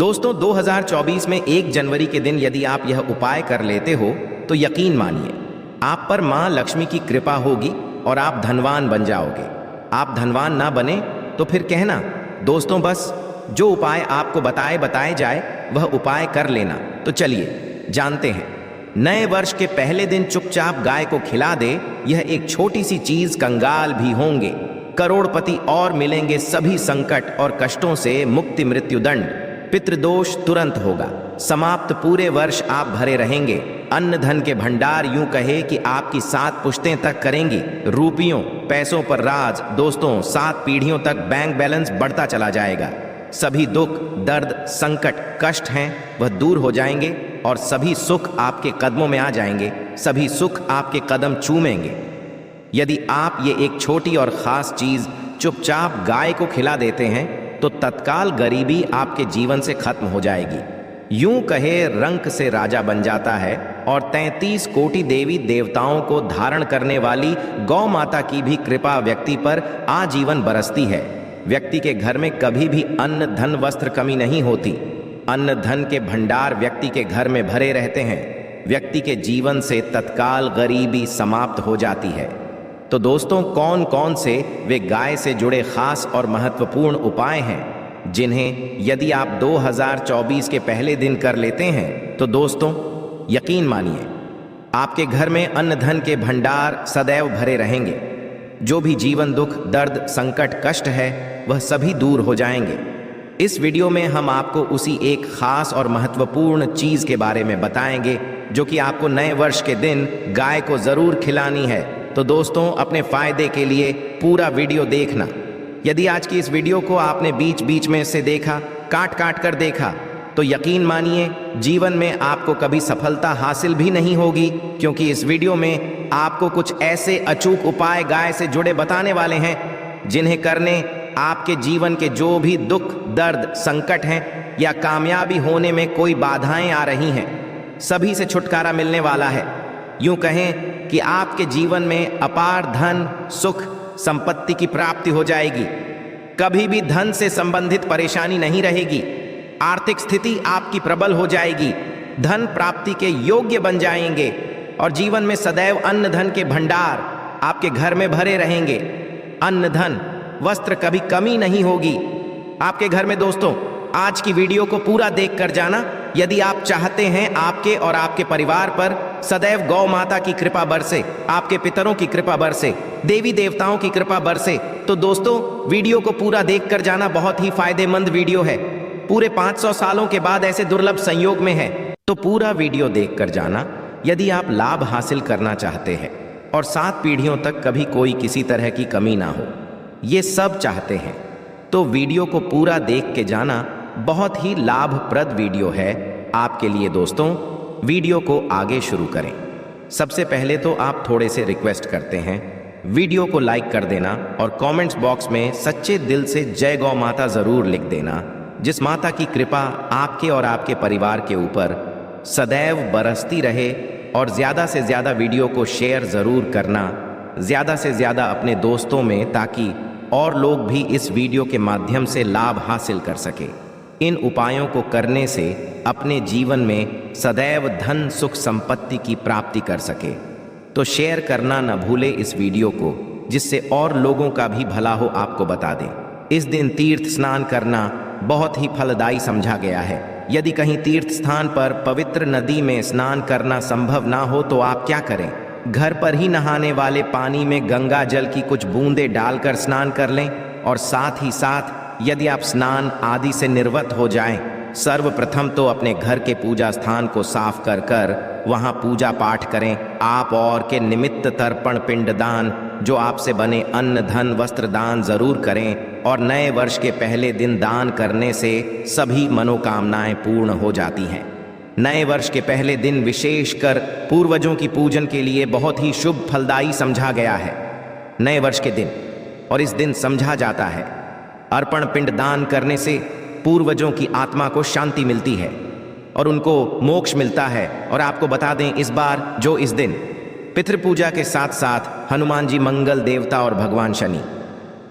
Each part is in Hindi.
दोस्तों 2024 में 1 जनवरी के दिन यदि आप यह उपाय कर लेते हो तो यकीन मानिए आप पर मां लक्ष्मी की कृपा होगी और आप धनवान बन जाओगे। आप धनवान ना बने तो फिर कहना। दोस्तों बस जो उपाय आपको बताए जाए वह उपाय कर लेना। तो चलिए जानते हैं। नए वर्ष के पहले दिन चुपचाप गाय को खिला दे। यह एक छोटी सी चीज कंगाल भी होंगे करोड़पति और मिलेंगे सभी संकट और कष्टों से मुक्ति। मृत्युदंड पितृदोष तुरंत होगा समाप्त। पूरे वर्ष आप भरे रहेंगे। अन्न धन के भंडार यूं कहे कि आपकी 7 पुश्तें तक करेंगी। रूपियों पैसों पर राज। दोस्तों 7 पीढ़ियों तक बैंक बैलेंस बढ़ता चला जाएगा। सभी दुख दर्द संकट कष्ट हैं वह दूर हो जाएंगे और सभी सुख आपके कदमों में आ जाएंगे। सभी सुख आपके कदम चूमेंगे यदि आप ये एक छोटी और ख़ास चीज़ चुपचाप गाय को खिला देते हैं तो तत्काल गरीबी आपके जीवन से खत्म हो जाएगी। यूं कहे रंक से राजा बन जाता है और 33 कोटि देवी देवताओं को धारण करने वाली गौ माता की भी कृपा व्यक्ति पर आजीवन बरसती है। व्यक्ति के घर में कभी भी अन्न धन वस्त्र कमी नहीं होती। अन्न धन के भंडार व्यक्ति के घर में भरे रहते हैं। व्यक्ति के जीवन से तत्काल गरीबी समाप्त हो जाती है। तो दोस्तों कौन कौन से वे गाय से जुड़े खास और महत्वपूर्ण उपाय हैं जिन्हें यदि आप 2024 के पहले दिन कर लेते हैं तो दोस्तों यकीन मानिए आपके घर में अन्न धन के भंडार सदैव भरे रहेंगे। जो भी जीवन दुख दर्द संकट कष्ट है वह सभी दूर हो जाएंगे। इस वीडियो में हम आपको उसी एक खास और महत्वपूर्ण चीज के बारे में बताएंगे जो कि आपको नए वर्ष के दिन गाय को जरूर खिलानी है। तो दोस्तों अपने फायदे के लिए पूरा वीडियो देखना। यदि आज की इस वीडियो को आपने बीच बीच में से देखा काट कर देखा तो यकीन मानिए जीवन में आपको कभी सफलता हासिल भी नहीं होगी, क्योंकि इस वीडियो में आपको कुछ ऐसे अचूक उपाय गाय से जुड़े बताने वाले हैं जिन्हें करने आपके जीवन के जो भी दुख दर्द संकट हैं या कामयाबी होने में कोई बाधाएं आ रही हैं सभी से छुटकारा मिलने वाला है। यूं कहें कि आपके जीवन में अपार धन सुख संपत्ति की प्राप्ति हो जाएगी। कभी भी धन से संबंधित परेशानी नहीं रहेगी। आर्थिक स्थिति आपकी प्रबल हो जाएगी। धन प्राप्ति के योग्य बन जाएंगे और जीवन में सदैव अन्न धन के भंडार आपके घर में भरे रहेंगे। अन्न धन वस्त्र कभी कमी नहीं होगी आपके घर में। दोस्तों आज की वीडियो को पूरा देख कर जाना यदि आप चाहते हैं आपके और आपके परिवार पर सदैव गौ माता की कृपा बरसे, आपके पितरों की कृपा बरसे, देवी देवताओं की कृपा बरसे। तो दोस्तों वीडियो को पूरा देख कर जाना बहुत ही फायदेमंद वीडियो है। पूरे 500 सालों के बाद ऐसे दुर्लभ संयोग में है। तो पूरा वीडियो देख कर जाना यदि आप लाभ हासिल करना चाहते हैं और 7 पीढ़ियों तक कभी कोई किसी तरह की कमी ना हो, ये सब चाहते हैं तो वीडियो को पूरा देख के जाना। बहुत ही लाभप्रद वीडियो है आपके लिए। दोस्तों वीडियो को आगे शुरू करें सबसे पहले तो आप थोड़े से रिक्वेस्ट करते हैं वीडियो को लाइक कर देना और कमेंट्स बॉक्स में सच्चे दिल से जय गौ माता जरूर लिख देना, जिस माता की कृपा आपके और आपके परिवार के ऊपर सदैव बरसती रहे। और ज़्यादा से ज़्यादा वीडियो को शेयर ज़रूर करना, ज़्यादा से ज़्यादा अपने दोस्तों में, ताकि और लोग भी इस वीडियो के माध्यम से लाभ हासिल कर सके। इन उपायों को करने से अपने जीवन में सदैव धन सुख संपत्ति की प्राप्ति कर सके। तो शेयर करना न भूले इस वीडियो को, जिससे और लोगों का भी भला हो आपको बता दें। इस दिन तीर्थ स्नान करना बहुत ही फलदायी समझा गया है। यदि कहीं तीर्थ स्थान पर पवित्र नदी में स्नान करना संभव ना हो तो आप क्या करें, घर पर ही नहाने वाले पानी में गंगा जल की कुछ बूंदें डालकर स्नान कर लें। और साथ ही साथ यदि आप स्नान आदि से निर्वत हो जाएं, सर्वप्रथम तो अपने घर के पूजा स्थान को साफ कर वहां पूजा पाठ करें। आप और के निमित्त तर्पण पिंडदान जो आपसे बने अन्न धन वस्त्र दान जरूर करें। और नए वर्ष के पहले दिन दान करने से सभी मनोकामनाएं पूर्ण हो जाती हैं। नए वर्ष के पहले दिन विशेषकर पूर्वजों की पूजन के लिए बहुत ही शुभ फलदायी समझा गया है नए वर्ष के दिन। और इस दिन समझा जाता है अर्पण पिंड दान करने से पूर्वजों की आत्मा को शांति मिलती है और उनको मोक्ष मिलता है। और आपको बता दें इस बार जो इस दिन पितृपूजा के साथ साथ हनुमान जी मंगल देवता और भगवान शनि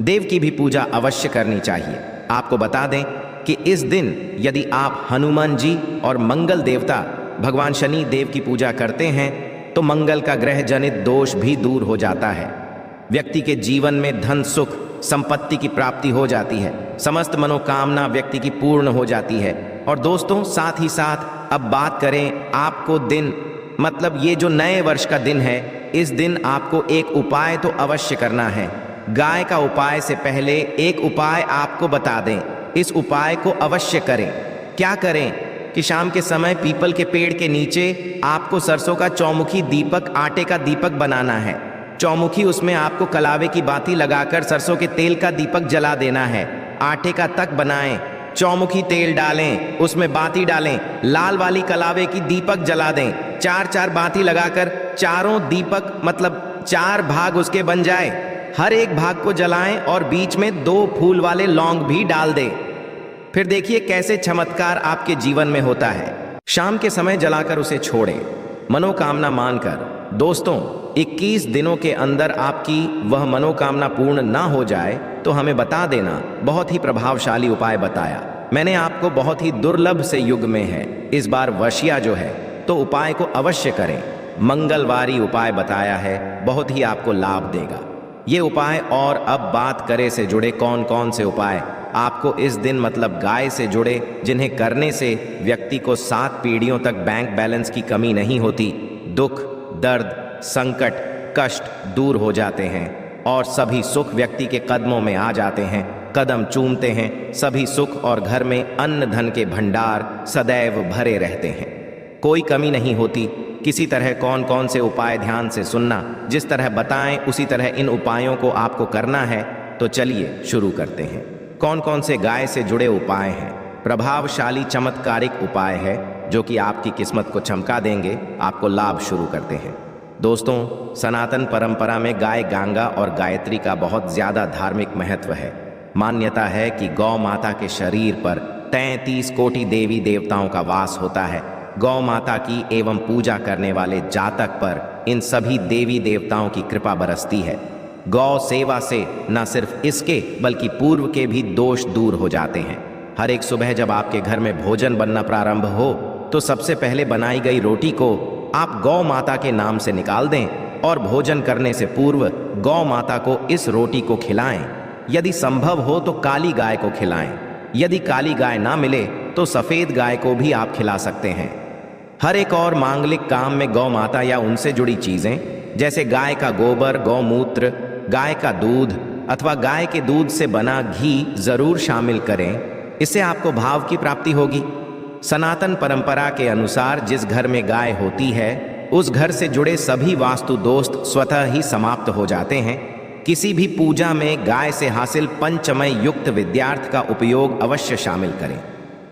देव की भी पूजा अवश्य करनी चाहिए। आपको बता दें कि इस दिन यदि आप हनुमान जी और मंगल देवता भगवान शनि देव की पूजा करते हैं तो मंगल का ग्रह जनित दोष भी दूर हो जाता है। व्यक्ति के जीवन में धन सुख संपत्ति की प्राप्ति हो जाती है, समस्त मनोकामना व्यक्ति की पूर्ण हो जाती है। और दोस्तों साथ ही साथ अब बात करें आपको दिन मतलब ये जो नए वर्ष का दिन है, इस दिन आपको एक उपाय तो अवश्य करना है। गाय का उपाय से पहले एक उपाय आपको बता दें, इस उपाय को अवश्य करें। क्या करें कि शाम के समय पीपल के पेड़ के नीचे आपको सरसों का चौमुखी दीपक, आटे का दीपक बनाना है। चौमुखी उसमें आपको कलावे की बाती लगाकर सरसों के तेल का दीपक जला देना है। आटे का तक बनाएं, चौमुखी तेल डालें, उसमें बाती डालें, लाल वाली कलावे की दीपक जला दें। 4-4 बाती लगाकर चारों दीपक मतलब 4 भाग उसके बन जाए, हर एक भाग को जलाएं और बीच में 2 फूल वाले लौंग भी डाल दें। फिर देखिए कैसे चमत्कार आपके जीवन में होता है। शाम के समय जलाकर उसे छोड़ें मनोकामना मानकर। दोस्तों 21 दिनों के अंदर आपकी वह मनोकामना पूर्ण ना हो जाए तो हमें बता देना। बहुत ही प्रभावशाली उपाय बताया मैंने आपको, बहुत ही दुर्लभ से युग में है इस बार वर्षिया जो है, तो उपाय को अवश्य करें। मंगलवारी उपाय बताया है, बहुत ही आपको लाभ देगा ये उपाय। और अब बात करें से जुड़े कौन कौन से उपाय आपको इस दिन मतलब गाय से जुड़े, जिन्हें करने से व्यक्ति को 7 पीढ़ियों तक बैंक बैलेंस की कमी नहीं होती, दुख दर्द संकट कष्ट दूर हो जाते हैं और सभी सुख व्यक्ति के कदमों में आ जाते हैं। कदम चूमते हैं सभी सुख और घर में अन्न धन के भंडार सदैव भरे रहते हैं, कोई कमी नहीं होती। किसी तरह कौन कौन से उपाय ध्यान से सुनना, जिस तरह बताएं उसी तरह इन उपायों को आपको करना है। तो चलिए शुरू करते हैं। कौन कौन से गाय से जुड़े उपाय हैं। प्रभावशाली चमत्कारिक उपाय है जो कि आपकी किस्मत को चमका देंगे। आपको लाभ शुरू करते हैं। दोस्तों सनातन परंपरा में गाय गंगा और गायत्री का बहुत ज्यादा धार्मिक महत्व है। मान्यता है कि गौ माता के शरीर पर 33 कोटि देवी देवताओं का वास होता है। गौ माता की एवं पूजा करने वाले जातक पर इन सभी देवी देवताओं की कृपा बरसती है। गौ सेवा से न सिर्फ इसके बल्कि पूर्व के भी दोष दूर हो जाते हैं। हर एक सुबह जब आपके घर में भोजन बनना प्रारंभ हो तो सबसे पहले बनाई गई रोटी को आप गौ माता के नाम से निकाल दें और भोजन करने से पूर्व गौ माता को इस रोटी को खिलाएं। यदि संभव हो तो काली गाय को खिलाएं। यदि काली गाय ना मिले तो सफेद गाय को भी आप खिला सकते हैं। हर एक और मांगलिक काम में गौ माता या उनसे जुड़ी चीजें जैसे गाय का गोबर, गौमूत्र, गाय का दूध अथवा गाय के दूध से बना घी जरूर शामिल करें। इससे आपको भाव की प्राप्ति होगी। सनातन परंपरा के अनुसार जिस घर में गाय होती है उस घर से जुड़े सभी वास्तु दोष स्वतः ही समाप्त हो जाते हैं। किसी भी पूजा में गाय से हासिल पंचमय युक्त विद्यार्थ का उपयोग अवश्य शामिल करें,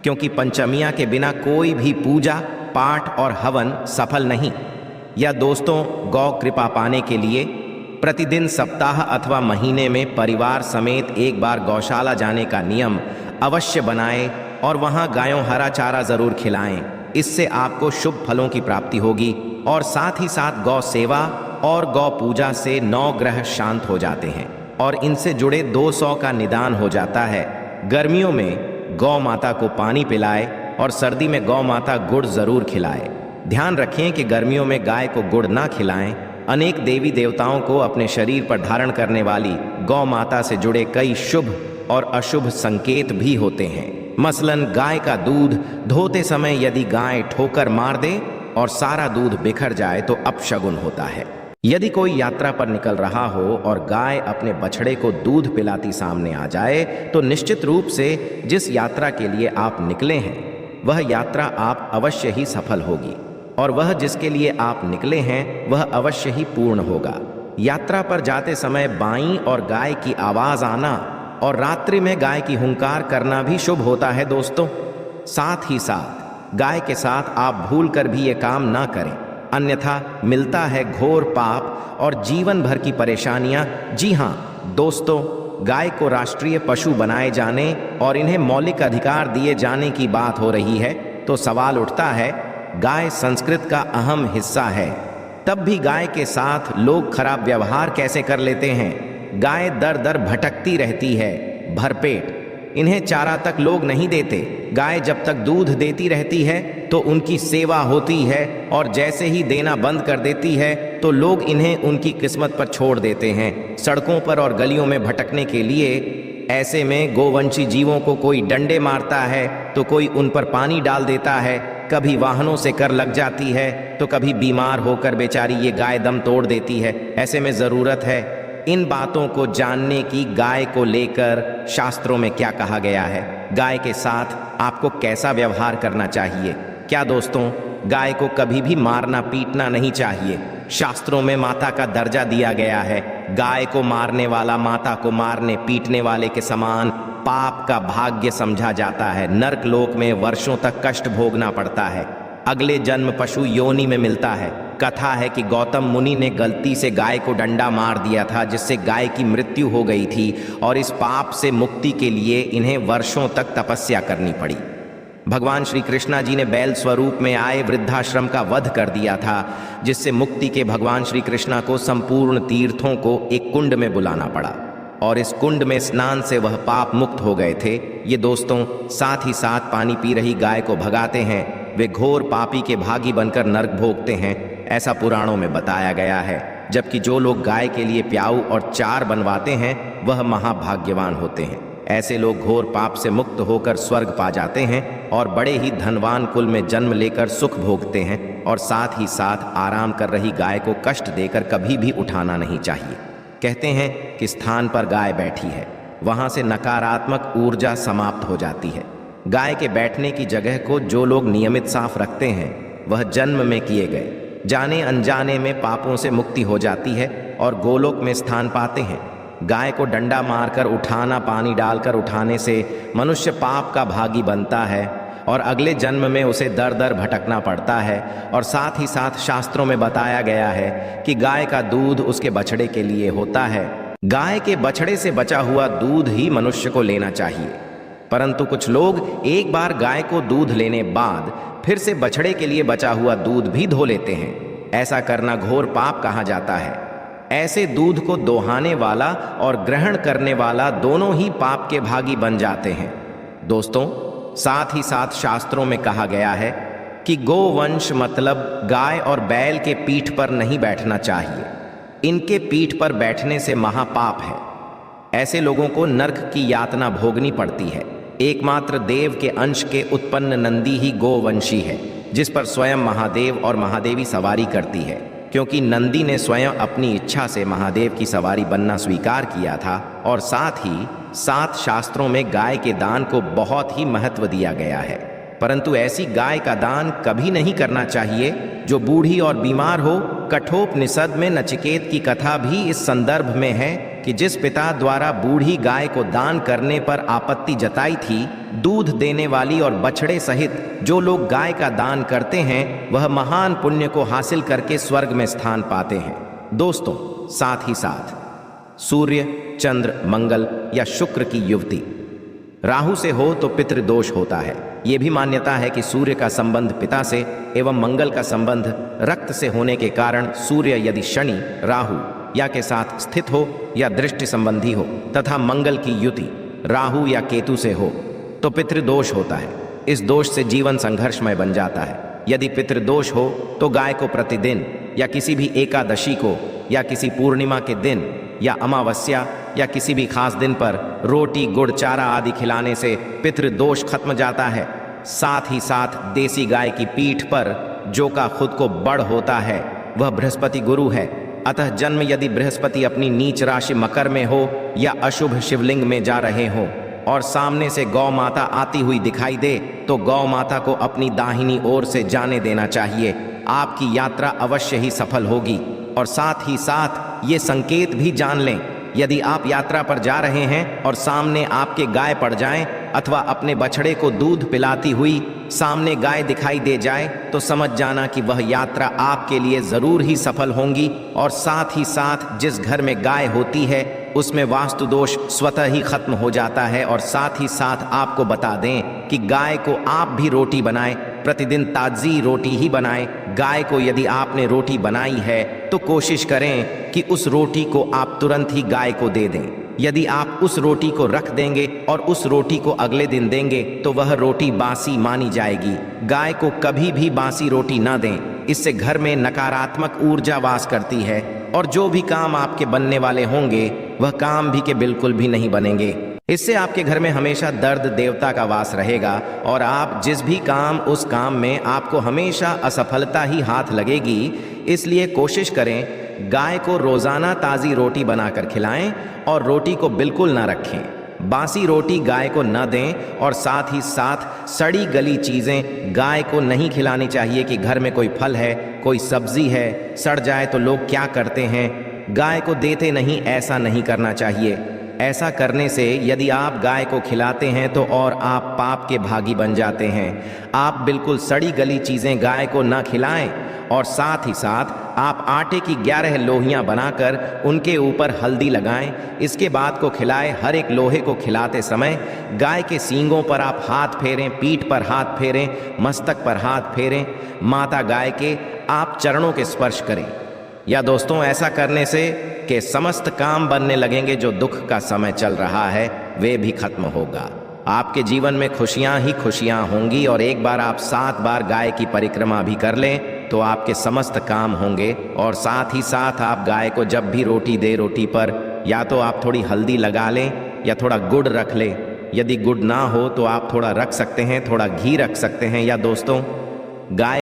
क्योंकि पंचमियां के बिना कोई भी पूजा पाठ और हवन सफल नहीं। या दोस्तों गौ कृपा पाने के लिए प्रतिदिन सप्ताह अथवा महीने में परिवार समेत एक बार गौशाला जाने का नियम अवश्य बनाएं और वहां गायों हरा चारा जरूर खिलाएं। इससे आपको शुभ फलों की प्राप्ति होगी और साथ ही साथ गौ सेवा और गौ पूजा से 9 ग्रह शांत हो जाते हैं और इनसे जुड़े 200 का निदान हो जाता है। गर्मियों में गौ माता को पानी पिलाए और सर्दी में गौ माता गुड़ जरूर खिलाए। ध्यान रखें कि गर्मियों में गाय को गुड़ ना खिलाएं। अनेक देवी देवताओं को अपने शरीर पर धारण करने वाली गौ माता से जुड़े कई शुभ और अशुभ संकेत भी होते हैं। मसलन गाय का दूध धोते समय यदि गाय ठोकर मार दे और सारा दूध बिखर जाए तो अपशगुन होता है। यदि कोई यात्रा पर निकल रहा हो और गाय अपने बछड़े को दूध पिलाती सामने आ जाए तो निश्चित रूप से जिस यात्रा के लिए आप निकले हैं वह यात्रा आप अवश्य ही सफल होगी और वह जिसके लिए आप निकले हैं वह अवश्य ही पूर्ण होगा। यात्रा पर जाते समय बाईं और गाय की आवाज आना और रात्रि में गाय की हुंकार करना भी शुभ होता है। दोस्तों साथ ही साथ गाय के साथ आप भूल कर भी ये काम ना करें, अन्यथा मिलता है घोर पाप और जीवन भर की परेशानियां। जी हाँ दोस्तों, गाय को राष्ट्रीय पशु बनाए जाने और इन्हें मौलिक अधिकार दिए जाने की बात हो रही है तो सवाल उठता है, गाय संस्कृत का अहम हिस्सा है, तब भी गाय के साथ लोग खराब व्यवहार कैसे कर लेते हैं। गाय दर दर भटकती रहती है भरपेट, इन्हें चारा तक लोग नहीं देते। गाय जब तक दूध देती रहती है तो उनकी सेवा होती है, और जैसे ही देना बंद कर देती है तो लोग इन्हें उनकी किस्मत पर छोड़ देते हैं, सड़कों पर और गलियों में भटकने के लिए। ऐसे में गोवंशी जीवों को कोई डंडे मारता है तो कोई उन पर पानी डाल देता है, कभी वाहनों से कर लग जाती है तो कभी बीमार होकर बेचारी ये गाय दम तोड़ देती है। ऐसे में ज़रूरत है इन बातों को जानने की, गाय को लेकर शास्त्रों में क्या कहा गया है, गाय के साथ आपको कैसा व्यवहार करना चाहिए। क्या दोस्तों, गाय को कभी भी मारना पीटना नहीं चाहिए। शास्त्रों में माता का दर्जा दिया गया है। गाय को मारने वाला माता को मारने पीटने वाले के समान पाप का भाग्य समझा जाता है। नरक लोक में वर्षों तक कष्ट भोगना पड़ता है, अगले जन्म पशु योनि में मिलता है। कथा है कि गौतम मुनि ने गलती से गाय को डंडा मार दिया था, जिससे गाय की मृत्यु हो गई थी, और इस पाप से मुक्ति के लिए इन्हें वर्षों तक तपस्या करनी पड़ी। भगवान श्री कृष्णा जी ने बैल स्वरूप में आए वृद्धाश्रम का वध कर दिया था, जिससे मुक्ति के भगवान श्री कृष्णा को संपूर्ण तीर्थों को एक कुंड में बुलाना पड़ा, और इस कुंड में स्नान से वह पाप मुक्त हो गए थे। ये दोस्तों, साथ ही साथ पानी पी रही गाय को भगाते हैं, वे घोर पापी के भागी बनकर नरक भोगते हैं, ऐसा पुराणों में बताया गया है। जबकि जो लोग गाय के लिए प्याऊ और चार बनवाते हैं वह महाभाग्यवान होते हैं। ऐसे लोग घोर पाप से मुक्त होकर स्वर्ग पा जाते हैं और बड़े ही धनवान कुल में जन्म लेकर सुख भोगते हैं। और साथ ही साथ आराम कर रही गाय को कष्ट देकर कभी भी उठाना नहीं चाहिए। कहते हैं कि स्थान पर गाय बैठी है, वहां से नकारात्मक ऊर्जा समाप्त हो जाती है। गाय के बैठने की जगह को जो लोग नियमित साफ रखते हैं वह जन्म में किए गए जाने अनजाने में पापों से मुक्ति हो जाती है और गोलोक में स्थान पाते हैं। गाय को डंडा मारकर उठाना, पानी डालकर उठाने से मनुष्य पाप का भागी बनता है और अगले जन्म में उसे दर दर भटकना पड़ता है। और साथ ही साथ शास्त्रों में बताया गया है कि गाय का दूध उसके बछड़े के लिए होता है। गाय के बछड़े से बचा हुआ दूध ही मनुष्य को लेना चाहिए, परंतु कुछ लोग एक बार गाय को दूध लेने बाद फिर से बछड़े के लिए बचा हुआ दूध भी धो लेते हैं। ऐसा करना घोर पाप कहा जाता है। ऐसे दूध को दोहाने वाला और ग्रहण करने वाला दोनों ही पाप के भागी बन जाते हैं। दोस्तों, साथ ही साथ शास्त्रों में कहा गया है कि गोवंश मतलब गाय और बैल के पीठ पर नहीं बैठना चाहिए। इनके पीठ पर बैठने से महापाप है। ऐसे लोगों को नरक की यातना भोगनी पड़ती है। एकमात्र देव के अंश के उत्पन्न नंदी ही गोवंशी है, जिस पर स्वयं महादेव और महादेवी सवारी करती है, क्योंकि नंदी ने स्वयं अपनी इच्छा से महादेव की सवारी बनना स्वीकार किया था। और साथ ही साथ शास्त्रों में गाय के दान को बहुत ही महत्व दिया गया है, परंतु ऐसी गाय का दान कभी नहीं करना चाहिए जो बूढ़ी और बीमार हो। कठोपनिषद में नचिकेत की कथा भी इस संदर्भ में है कि जिस पिता द्वारा बूढ़ी गाय को दान करने पर आपत्ति जताई थी, दूध देने वाली और बछड़े सहित जो लोग गाय का दान करते हैं वह महान पुण्य को हासिल करके स्वर्ग में स्थान पाते हैं। दोस्तों, साथ ही साथ सूर्य, चंद्र, मंगल या शुक्र की युवती राहु से हो तो पितृदोष होता है। ये भी मान्यता है कि सूर्य का संबंध पिता से एवं मंगल का संबंध रक्त से होने के कारण सूर्य यदि शनि, राहु या के साथ स्थित हो या दृष्टि संबंधी हो तथा मंगल की युति राहु या केतु से हो तो पितृदोष होता है। इस दोष से जीवन संघर्षमय बन जाता है। यदि पितृदोष हो तो गाय को प्रतिदिन या किसी भी एकादशी को या किसी पूर्णिमा के दिन या अमावस्या या किसी भी खास दिन पर रोटी, गुड़, चारा आदि खिलाने से पितृदोष खत्म जाता है। साथ ही साथ देसी गाय की पीठ पर जो का खुद को बड़ होता है वह बृहस्पति गुरु है। अतः जन्म यदि बृहस्पति अपनी नीच राशि मकर में हो या अशुभ शिवलिंग में जा रहे हो और सामने से गौ माता आती हुई दिखाई दे तो गौ माता को अपनी दाहिनी ओर से जाने देना चाहिए। आपकी यात्रा अवश्य ही सफल होगी। और साथ ही साथ ये संकेत भी जान लें, यदि आप यात्रा पर जा रहे हैं और सामने आपके गाय पड़ जाएं अथवा अपने बछड़े को दूध पिलाती हुई सामने गाय दिखाई दे जाए तो समझ जाना कि वह यात्रा आपके लिए ज़रूर ही सफल होंगी। और साथ ही साथ जिस घर में गाय होती है उसमें वास्तु दोष स्वतः ही खत्म हो जाता है। और साथ ही साथ आपको बता दें कि गाय को आप भी रोटी बनाएं, प्रतिदिन ताज़ी रोटी ही बनाएं। गाय को यदि आपने रोटी बनाई है तो कोशिश करें कि उस रोटी को आप तुरंत ही गाय को दे दें। यदि आप उस रोटी को रख देंगे और उस रोटी को अगले दिन देंगे तो वह रोटी बासी मानी जाएगी। गाय को कभी भी बासी रोटी ना दें, इससे घर में नकारात्मक ऊर्जा वास करती है और जो भी काम आपके बनने वाले होंगे वह काम भी के बिल्कुल भी नहीं बनेंगे। इससे आपके घर में हमेशा दर्द देवता का वास रहेगा और आप जिस भी काम उस काम में आपको हमेशा असफलता ही हाथ लगेगी। इसलिए कोशिश करें गाय को रोजाना ताज़ी रोटी बनाकर खिलाएं और रोटी को बिल्कुल ना रखें। बासी रोटी गाय को न दें और साथ ही साथ सड़ी गली चीज़ें गाय को नहीं खिलानी चाहिए कि घर में कोई फल है, कोई सब्जी है, सड़ जाए तो लोग क्या करते हैं, गाय को देते नहीं, ऐसा नहीं करना चाहिए। ऐसा करने से यदि आप गाय को खिलाते हैं तो और आप पाप के भागी बन जाते हैं। आप बिल्कुल सड़ी गली चीज़ें गाय को न खिलाएं और साथ ही साथ आप आटे की 11 लोहियां बनाकर उनके ऊपर हल्दी लगाएं। इसके बाद को खिलाएं। हर एक लोहे को खिलाते समय गाय के सींगों पर आप हाथ फेरें, पीठ पर हाथ फेरें, मस्तक पर हाथ फेरें, माता गाय के आप चरणों के स्पर्श करें। या दोस्तों, ऐसा करने से के समस्त काम बनने लगेंगे। जो दुख का समय चल रहा है वे भी खत्म होगा। आपके जीवन में खुशियां ही खुशियां होंगी और एक बार आप 7 बार गाय की परिक्रमा भी कर लें तो आपके समस्त काम होंगे। और साथ ही साथ आप गाय को जब भी रोटी दे, रोटी पर या तो आप थोड़ी हल्दी लगा लें या थोड़ा गुड़ रख लें। यदि गुड़ ना हो तो आप थोड़ा रख सकते हैं, थोड़ा घी रख सकते हैं। या दोस्तों, गाय